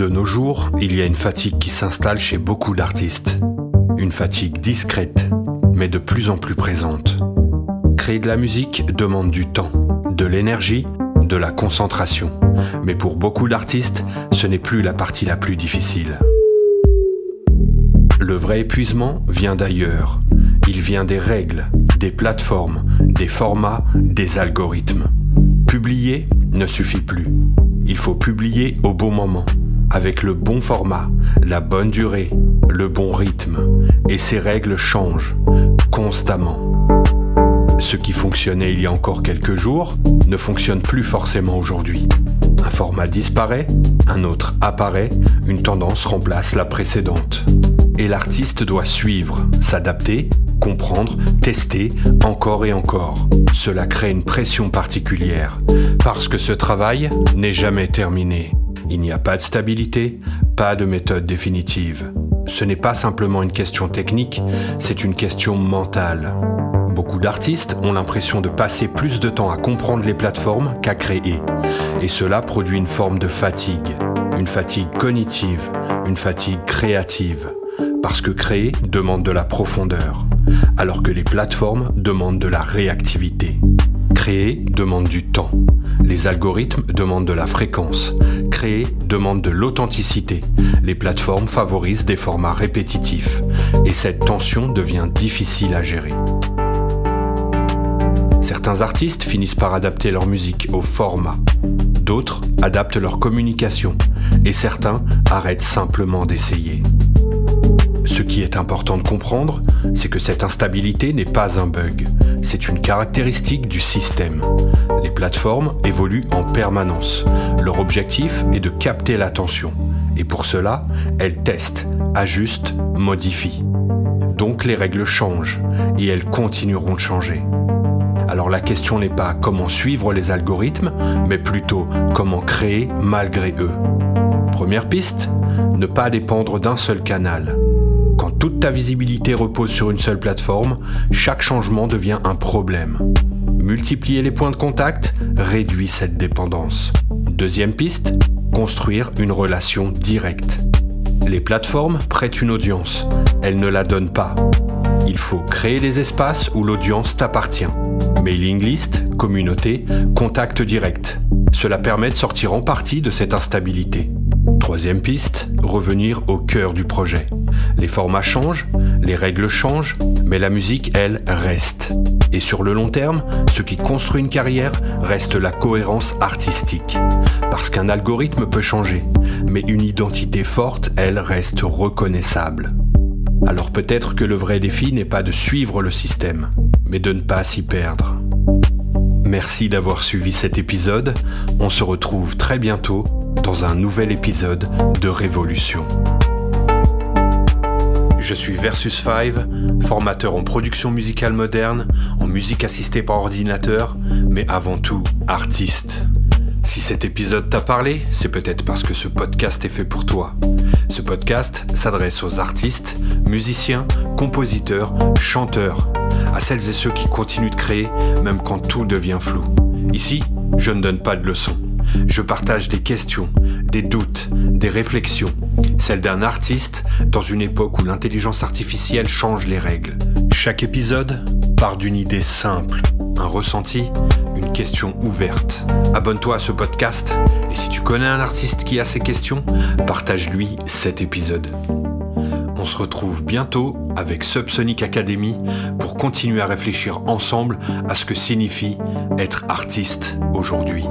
De nos jours, il y a une fatigue qui s'installe chez beaucoup d'artistes. Une fatigue discrète, mais de plus en plus présente. Créer de la musique demande du temps, de l'énergie, de la concentration. Mais pour beaucoup d'artistes, ce n'est plus la partie la plus difficile. Le vrai épuisement vient d'ailleurs. Il vient des règles, des plateformes, des formats, des algorithmes. Publier ne suffit plus. Il faut publier au bon moment, avec le bon format, la bonne durée, le bon rythme. Et ces règles changent constamment. Ce qui fonctionnait il y a encore quelques jours ne fonctionne plus forcément aujourd'hui. Un format disparaît, un autre apparaît, une tendance remplace la précédente. Et l'artiste doit suivre, s'adapter, comprendre, tester encore et encore. Cela crée une pression particulière, parce que ce travail n'est jamais terminé. Il n'y a pas de stabilité, pas de méthode définitive. Ce n'est pas simplement une question technique, c'est une question mentale. Beaucoup d'artistes ont l'impression de passer plus de temps à comprendre les plateformes qu'à créer. Et cela produit une forme de fatigue cognitive, une fatigue créative. Parce que créer demande de la profondeur, alors que les plateformes demandent de la réactivité. Créer demande du temps. Les algorithmes demandent de la fréquence. Créer demande de l'authenticité. Les plateformes favorisent des formats répétitifs. Et cette tension devient difficile à gérer. Certains artistes finissent par adapter leur musique au format. D'autres adaptent leur communication. Et certains arrêtent simplement d'essayer. Ce qui est important de comprendre, c'est que cette instabilité n'est pas un bug. C'est une caractéristique du système. Les plateformes évoluent en permanence. Leur objectif est de capter l'attention. Et pour cela, elles testent, ajustent, modifient. Donc les règles changent, et elles continueront de changer. Alors la question n'est pas comment suivre les algorithmes, mais plutôt comment créer malgré eux. Première piste, ne pas dépendre d'un seul canal. Quand toute ta visibilité repose sur une seule plateforme, chaque changement devient un problème. Multiplier les points de contact réduit cette dépendance. Deuxième piste, construire une relation directe. Les plateformes prêtent une audience, elles ne la donnent pas. Il faut créer des espaces où l'audience t'appartient. Mailing list, communauté, contact direct. Cela permet de sortir en partie de cette instabilité. Troisième piste, revenir au cœur du projet. Les formats changent, les règles changent, mais la musique, elle, reste. Et sur le long terme, ce qui construit une carrière reste la cohérence artistique. Parce qu'un algorithme peut changer, mais une identité forte, elle, reste reconnaissable. Alors peut-être que le vrai défi n'est pas de suivre le système, mais de ne pas s'y perdre. Merci d'avoir suivi cet épisode. On se retrouve très bientôt dans un nouvel épisode de Révolution. Je suis Versus5, formateur en production musicale moderne, en musique assistée par ordinateur, mais avant tout artiste. Si cet épisode t'a parlé, c'est peut-être parce que ce podcast est fait pour toi. Ce podcast s'adresse aux artistes, musiciens, compositeurs, chanteurs, à celles et ceux qui continuent de créer, même quand tout devient flou. Ici, je ne donne pas de leçons. Je partage des questions, des doutes, des réflexions, celles d'un artiste dans une époque où l'intelligence artificielle change les règles. Chaque épisode part d'une idée simple, un ressenti, une question ouverte. Abonne-toi à ce podcast et si tu connais un artiste qui a ces questions, partage-lui cet épisode. On se retrouve bientôt avec Subsonic Academy pour continuer à réfléchir ensemble à ce que signifie être artiste aujourd'hui.